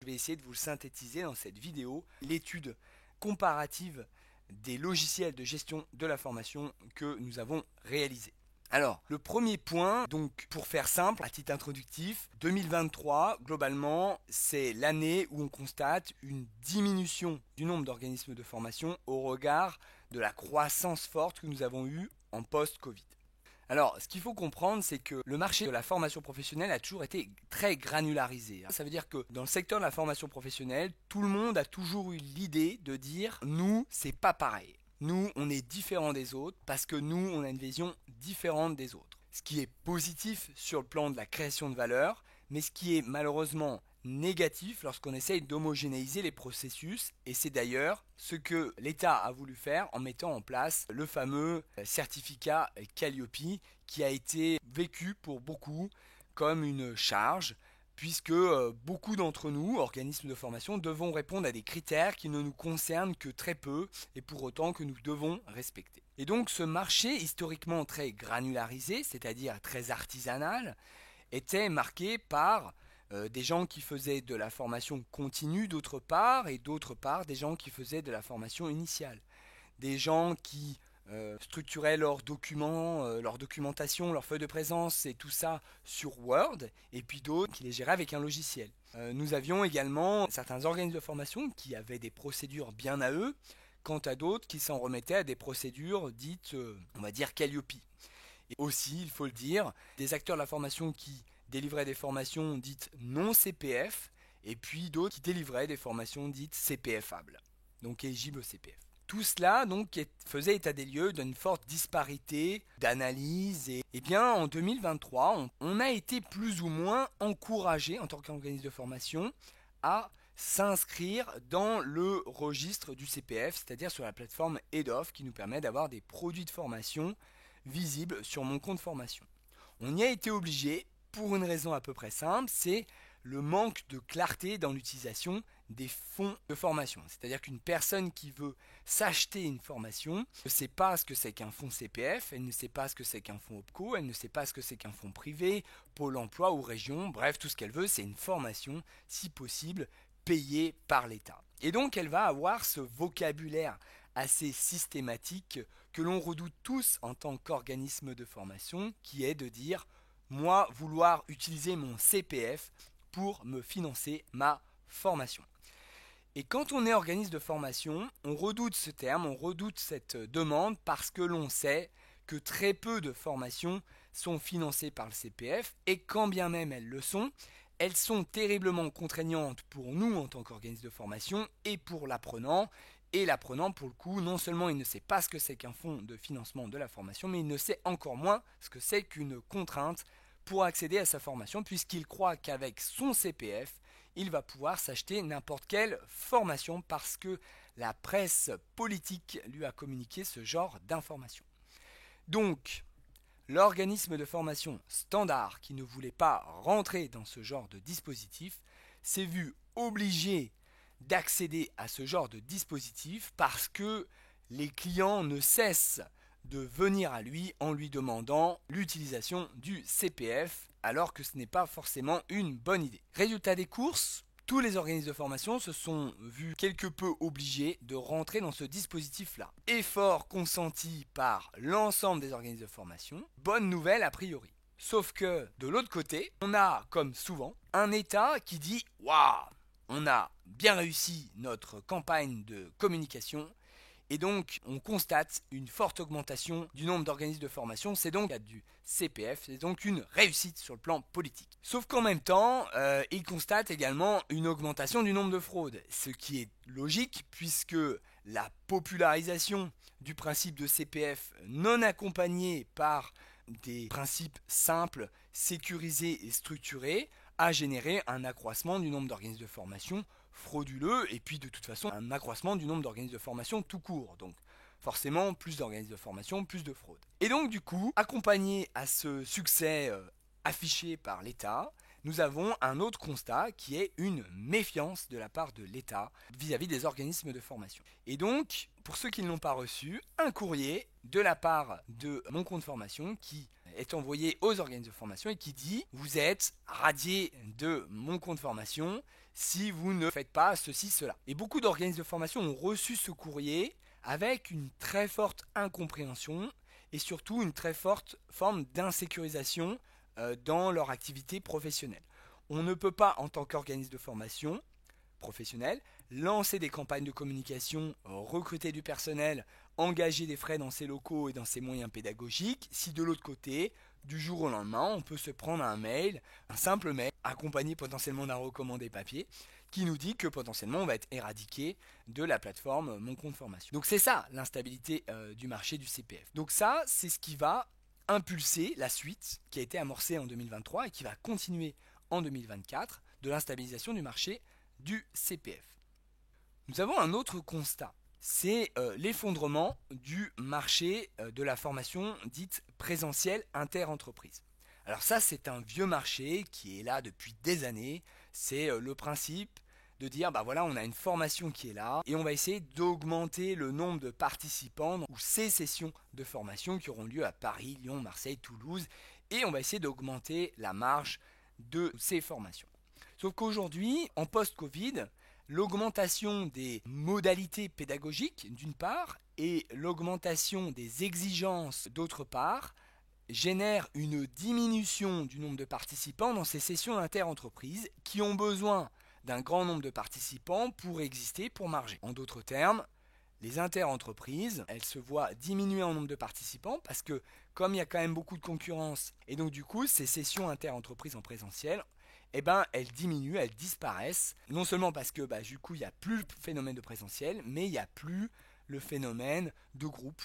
Je vais essayer de vous le synthétiser dans cette vidéo, l'étude comparative des logiciels de gestion de la formation que nous avons réalisés. Alors, le premier point, donc pour faire simple, à titre introductif, 2023, globalement, c'est l'année où on constate une diminution du nombre d'organismes de formation au regard de la croissance forte que nous avons eue en post-Covid. Alors, ce qu'il faut comprendre, c'est que le marché de la formation professionnelle a toujours été très granularisé. Ça veut dire que dans le secteur de la formation professionnelle, tout le monde a toujours eu l'idée de dire nous, c'est pas pareil. Nous, on est différent des autres parce que nous, on a une vision différente des autres. Ce qui est positif sur le plan de la création de valeur, mais ce qui est malheureusement négatif lorsqu'on essaye d'homogénéiser les processus, et c'est d'ailleurs ce que l'État a voulu faire en mettant en place le fameux certificat Calliope qui a été vécu pour beaucoup comme une charge, puisque beaucoup d'entre nous, organismes de formation, devons répondre à des critères qui ne nous concernent que très peu et pour autant que nous devons respecter. Et donc ce marché historiquement très granularisé, c'est-à-dire très artisanal, était marqué par des gens qui faisaient de la formation continue d'autre part, et d'autre part des gens qui faisaient de la formation initiale. Des gens qui structuraient leurs documents, leur documentation, leurs feuilles de présence et tout ça sur Word, et puis d'autres qui les géraient avec un logiciel. Nous avions également certains organismes de formation qui avaient des procédures bien à eux, quant à d'autres qui s'en remettaient à des procédures dites, on va dire, Calliope. Et aussi, il faut le dire, des acteurs de la formation qui délivraient des formations dites non CPF, et puis d'autres qui délivraient des formations dites CPFables, donc éligibles au CPF. Tout cela donc faisait état des lieux d'une forte disparité d'analyse et bien en 2023, on a été plus ou moins encouragé en tant qu'organisme de formation à s'inscrire dans le registre du CPF, c'est-à-dire sur la plateforme EDOF qui nous permet d'avoir des produits de formation visibles sur mon compte formation. On y a été obligé pour une raison à peu près simple, c'est le manque de clarté dans l'utilisation des fonds de formation. C'est-à-dire qu'une personne qui veut s'acheter une formation ne sait pas ce que c'est qu'un fonds CPF, elle ne sait pas ce que c'est qu'un fonds OPCO, elle ne sait pas ce que c'est qu'un fonds privé, Pôle emploi ou région, bref, tout ce qu'elle veut, c'est une formation, si possible, payée par l'État. Et donc elle va avoir ce vocabulaire assez systématique que l'on redoute tous en tant qu'organisme de formation, qui est de dire moi vouloir utiliser mon CPF pour me financer ma formation. Et quand on est organisme de formation, on redoute ce terme, on redoute cette demande parce que l'on sait que très peu de formations sont financées par le CPF et quand bien même elles sont terriblement contraignantes pour nous en tant qu'organisme de formation et pour l'apprenant. Et l'apprenant, pour le coup, non seulement il ne sait pas ce que c'est qu'un fonds de financement de la formation, mais il ne sait encore moins ce que c'est qu'une contrainte pour accéder à sa formation, puisqu'il croit qu'avec son CPF, il va pouvoir s'acheter n'importe quelle formation parce que la presse politique lui a communiqué ce genre d'informations. Donc, l'organisme de formation standard qui ne voulait pas rentrer dans ce genre de dispositif s'est vu obligé d'accéder à ce genre de dispositif parce que les clients ne cessent de venir à lui en lui demandant l'utilisation du CPF alors que ce n'est pas forcément une bonne idée. Résultat des courses, tous les organismes de formation se sont vus quelque peu obligés de rentrer dans ce dispositif-là. Effort consenti par l'ensemble des organismes de formation, bonne nouvelle a priori. Sauf que de l'autre côté, on a, comme souvent, un État qui dit « Waouh, on a bien réussi notre campagne de communication ». Et donc, on constate une forte augmentation du nombre d'organismes de formation. C'est donc du CPF, c'est donc une réussite sur le plan politique. Sauf qu'en même temps, il constate également une augmentation du nombre de fraudes. Ce qui est logique puisque la popularisation du principe de CPF non accompagné par des principes simples, sécurisés et structurés a généré un accroissement du nombre d'organismes de formation frauduleux et puis de toute façon un accroissement du nombre d'organismes de formation tout court. Donc forcément plus d'organismes de formation, plus de fraude. Et donc du coup, accompagné à ce succès affiché par l'État, nous avons un autre constat qui est une méfiance de la part de l'État vis-à-vis des organismes de formation. Et donc, pour ceux qui ne l'ont pas reçu, un courrier de la part de mon compte formation qui est envoyé aux organismes de formation et qui dit « Vous êtes radié de mon compte formation, si vous ne faites pas ceci, cela. Et beaucoup d'organismes de formation ont reçu ce courrier avec une très forte incompréhension et surtout une très forte forme d'insécurisation dans leur activité professionnelle. On ne peut pas, en tant qu'organisme de formation professionnel, lancer des campagnes de communication, recruter du personnel, engager des frais dans ses locaux et dans ses moyens pédagogiques, si de l'autre côté, du jour au lendemain, on peut se prendre un mail, un simple mail, accompagné potentiellement d'un recommandé papier, qui nous dit que potentiellement on va être éradiqué de la plateforme Mon Compte Formation. Donc c'est ça l'instabilité du marché du CPF. Donc ça, c'est ce qui va impulser la suite qui a été amorcée en 2023 et qui va continuer en 2024 de l'instabilisation du marché du CPF. Nous avons un autre constat, c'est l'effondrement du marché de la formation dite présentielle inter-entreprise. Alors ça, c'est un vieux marché qui est là depuis des années. C'est le principe de dire, bah voilà, on a une formation qui est là et on va essayer d'augmenter le nombre de participants ou ces sessions de formation qui auront lieu à Paris, Lyon, Marseille, Toulouse, et on va essayer d'augmenter la marge de ces formations. Sauf qu'aujourd'hui, en post-Covid, l'augmentation des modalités pédagogiques d'une part et l'augmentation des exigences d'autre part génère une diminution du nombre de participants dans ces sessions inter-entreprises qui ont besoin d'un grand nombre de participants pour exister, pour marger. En d'autres termes, les inter-entreprises, elles se voient diminuer en nombre de participants parce que comme il y a quand même beaucoup de concurrence et donc du coup ces sessions inter-entreprises en présentiel, elles diminuent, elles disparaissent. Non seulement parce que du coup il n'y a plus le phénomène de présentiel, mais il n'y a plus le phénomène de groupe.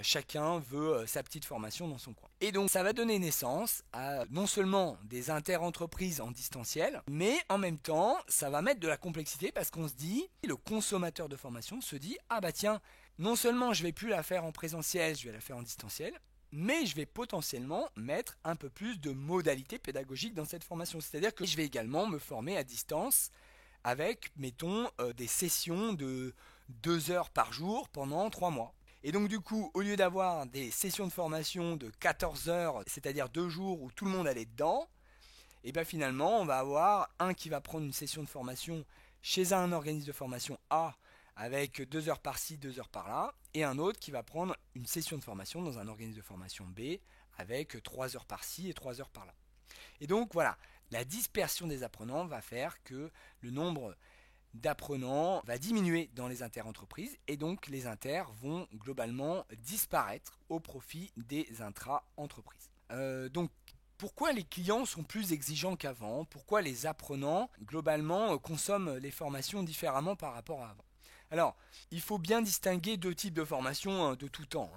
Chacun veut sa petite formation dans son coin. Et donc ça va donner naissance à non seulement des inter-entreprises en distanciel, mais en même temps ça va mettre de la complexité parce qu'on se dit, le consommateur de formation se dit, ah bah tiens, non seulement je vais plus la faire en présentiel, je vais la faire en distanciel, mais je vais potentiellement mettre un peu plus de modalités pédagogiques dans cette formation. C'est-à-dire que je vais également me former à distance avec, mettons, des sessions de 2 heures par jour pendant 3 mois. Et donc du coup, au lieu d'avoir des sessions de formation de 14 heures, c'est-à-dire 2 jours où tout le monde allait dedans, et bien finalement, on va avoir un qui va prendre une session de formation chez un organisme de formation A avec 2 heures par-ci, 2 heures par-là, et un autre qui va prendre une session de formation dans un organisme de formation B avec 3 heures par-ci et 3 heures par-là. Et donc voilà, la dispersion des apprenants va faire que le nombre d'apprenants va diminuer dans les inter-entreprises et donc les inters vont globalement disparaître au profit des intra-entreprises. Donc pourquoi les clients sont plus exigeants qu'avant? Pourquoi les apprenants globalement consomment les formations différemment par rapport à avant? Alors, il faut bien distinguer 2 types de formations de tout temps.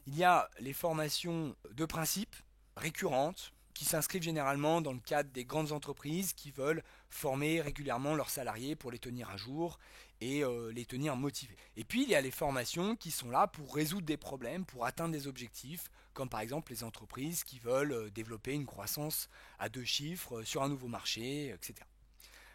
Il y a les formations de principe, récurrentes, qui s'inscrivent généralement dans le cadre des grandes entreprises qui veulent former régulièrement leurs salariés pour les tenir à jour et les tenir motivés. Et puis il y a les formations qui sont là pour résoudre des problèmes, pour atteindre des objectifs, comme par exemple les entreprises qui veulent développer une croissance à 2 chiffres sur un nouveau marché, etc.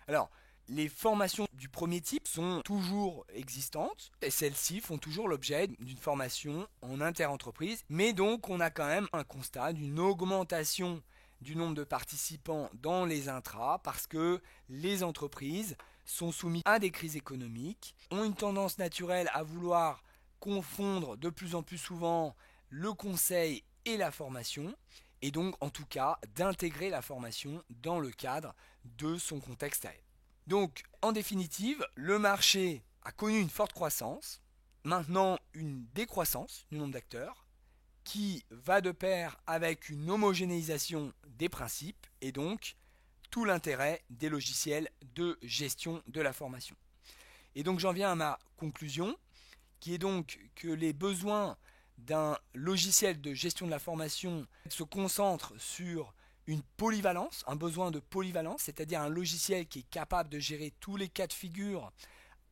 Alors, les formations du premier type sont toujours existantes et celles-ci font toujours l'objet d'une formation en inter-entreprise, mais donc on a quand même un constat d'une augmentation du nombre de participants dans les intras parce que les entreprises sont soumises à des crises économiques, ont une tendance naturelle à vouloir confondre de plus en plus souvent le conseil et la formation, et donc en tout cas d'intégrer la formation dans le cadre de son contexte à elle. Donc en définitive, le marché a connu une forte croissance, maintenant une décroissance du nombre d'acteurs, qui va de pair avec une homogénéisation des principes et donc tout l'intérêt des logiciels de gestion de la formation. Et donc j'en viens à ma conclusion, qui est donc que les besoins d'un logiciel de gestion de la formation se concentrent sur une polyvalence, un besoin de polyvalence, c'est-à-dire un logiciel qui est capable de gérer tous les cas de figure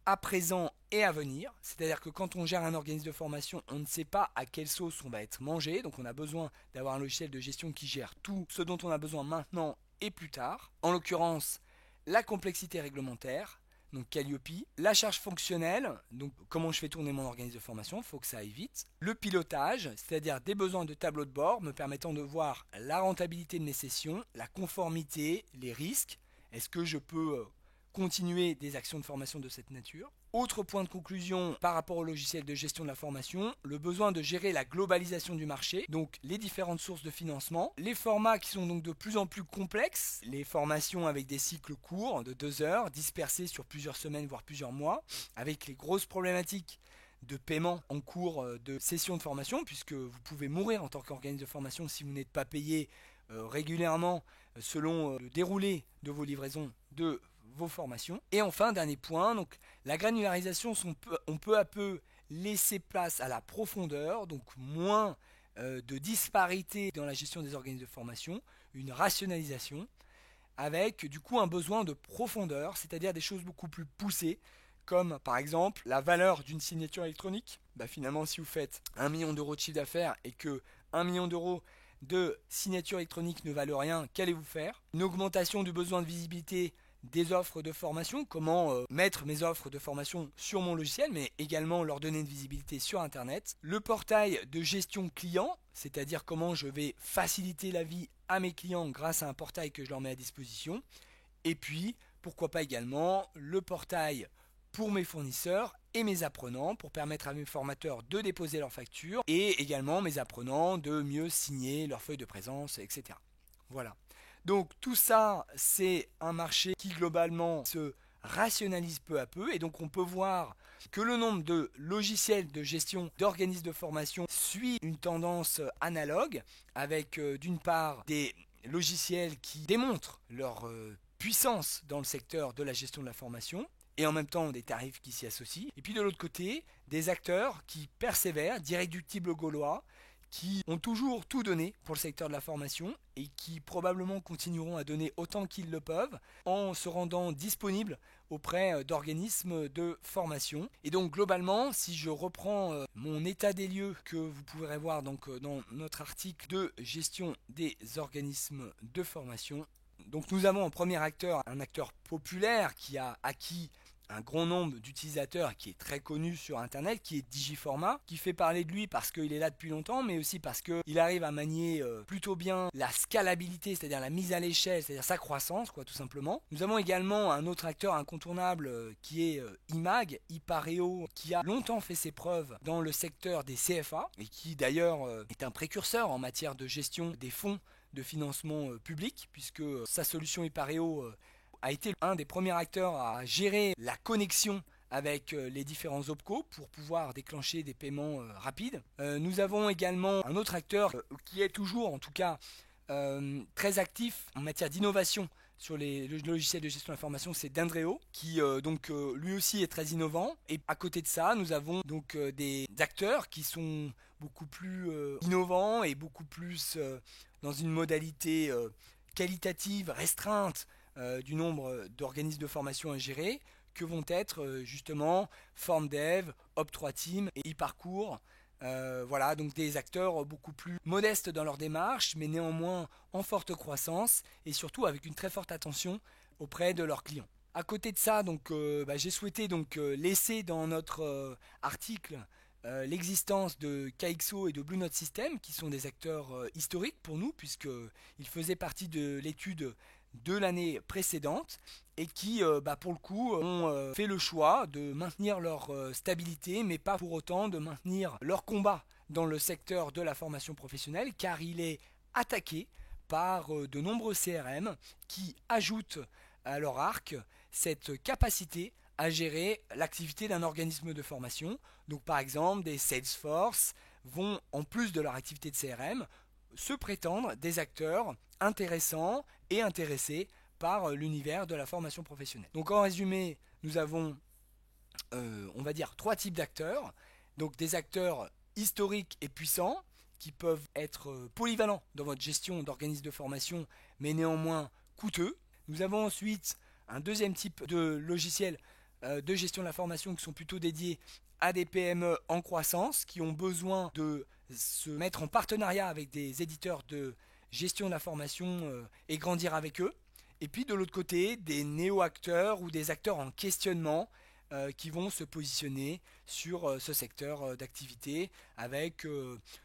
à présent et à venir. C'est-à-dire que quand on gère un organisme de formation, on ne sait pas à quelle sauce on va être mangé, donc on a besoin d'avoir un logiciel de gestion qui gère tout ce dont on a besoin maintenant et plus tard. En l'occurrence, la complexité réglementaire, donc Calliope, la charge fonctionnelle, donc comment je fais tourner mon organisme de formation, il faut que ça aille vite, le pilotage, c'est-à-dire des besoins de tableau de bord me permettant de voir la rentabilité de mes sessions, la conformité, les risques, est-ce que je peux continuer des actions de formation de cette nature. Autre point de conclusion par rapport au logiciel de gestion de la formation, le besoin de gérer la globalisation du marché, donc les différentes sources de financement, les formats qui sont donc de plus en plus complexes, les formations avec des cycles courts de 2 heures, dispersés sur plusieurs semaines voire plusieurs mois, avec les grosses problématiques de paiement en cours de session de formation, puisque vous pouvez mourir en tant qu'organisme de formation si vous n'êtes pas payé régulièrement selon le déroulé de vos livraisons de vos formations. Et enfin, dernier point, donc la granularisation, on peut à peu laisser place à la profondeur, donc moins de disparité dans la gestion des organismes de formation, une rationalisation, avec du coup un besoin de profondeur, c'est-à-dire des choses beaucoup plus poussées, comme par exemple la valeur d'une signature électronique. Finalement, si vous faites 1 million d'euros de chiffre d'affaires et que 1 million d'euros de signature électronique ne valent rien, qu'allez-vous faire? Une augmentation du besoin de visibilité des offres de formation, comment mettre mes offres de formation sur mon logiciel, mais également leur donner une visibilité sur Internet. Le portail de gestion client, c'est-à-dire comment je vais faciliter la vie à mes clients grâce à un portail que je leur mets à disposition. Et puis, pourquoi pas également le portail pour mes fournisseurs et mes apprenants pour permettre à mes formateurs de déposer leurs factures et également mes apprenants de mieux signer leurs feuilles de présence, etc. Voilà. Donc tout ça, c'est un marché qui globalement se rationalise peu à peu et donc on peut voir que le nombre de logiciels de gestion d'organismes de formation suit une tendance analogue avec d'une part des logiciels qui démontrent leur puissance dans le secteur de la gestion de la formation et en même temps des tarifs qui s'y associent. Et puis de l'autre côté, des acteurs qui persévèrent, d'irréductibles Gaulois, qui ont toujours tout donné pour le secteur de la formation et qui probablement continueront à donner autant qu'ils le peuvent en se rendant disponibles auprès d'organismes de formation. Et donc globalement, si je reprends mon état des lieux que vous pourrez voir donc, dans notre article de gestion des organismes de formation, donc nous avons en premier acteur un acteur populaire qui a acquis un grand nombre d'utilisateurs, qui est très connu sur internet, qui est Digiformat, qui fait parler de lui parce qu'il est là depuis longtemps, mais aussi parce qu'il arrive à manier plutôt bien la scalabilité, c'est-à-dire la mise à l'échelle, c'est-à-dire sa croissance, tout simplement. Nous avons également un autre acteur incontournable qui est IMAG, Ipareo, qui a longtemps fait ses preuves dans le secteur des CFA et qui d'ailleurs est un précurseur en matière de gestion des fonds de financement public, puisque sa solution Ipareo a été un des premiers acteurs à gérer la connexion avec les différents OPCO pour pouvoir déclencher des paiements rapides. Nous avons également un autre acteur qui est toujours en tout cas très actif en matière d'innovation sur les logiciels de gestion de l'information, c'est Dendreo qui lui aussi est très innovant. Et à côté de ça, nous avons donc des acteurs qui sont beaucoup plus innovants et beaucoup plus dans une modalité qualitative restreinte du nombre d'organismes de formation à gérer, que vont être justement FormDev, Op3Team et eParcours. Voilà, donc des acteurs beaucoup plus modestes dans leur démarche, mais néanmoins en forte croissance et surtout avec une très forte attention auprès de leurs clients. À côté de ça, donc, j'ai souhaité laisser dans notre article l'existence de KXO et de Blue Note System, qui sont des acteurs historiques pour nous, puisqu'ils faisaient partie de l'étude de l'année précédente et qui pour le coup ont fait le choix de maintenir leur stabilité, mais pas pour autant de maintenir leur combat dans le secteur de la formation professionnelle, car il est attaqué par de nombreux CRM qui ajoutent à leur arc cette capacité à gérer l'activité d'un organisme de formation. Donc par exemple, des Salesforce vont, en plus de leur activité de CRM, se prétendre des acteurs intéressants et intéressés par l'univers de la formation professionnelle. Donc en résumé, nous avons, on va dire, 3 types d'acteurs. Donc des acteurs historiques et puissants qui peuvent être polyvalents dans votre gestion d'organismes de formation, mais néanmoins coûteux. Nous avons ensuite un deuxième type de logiciels de gestion de la formation qui sont plutôt dédiés à des PME en croissance, qui ont besoin de se mettre en partenariat avec des éditeurs de gestion de la formation et grandir avec eux. Et puis de l'autre côté, des néo-acteurs ou des acteurs en questionnement qui vont se positionner sur ce secteur d'activité avec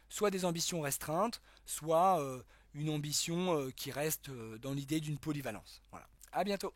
soit des ambitions restreintes, soit une ambition qui reste dans l'idée d'une polyvalence. Voilà. À bientôt.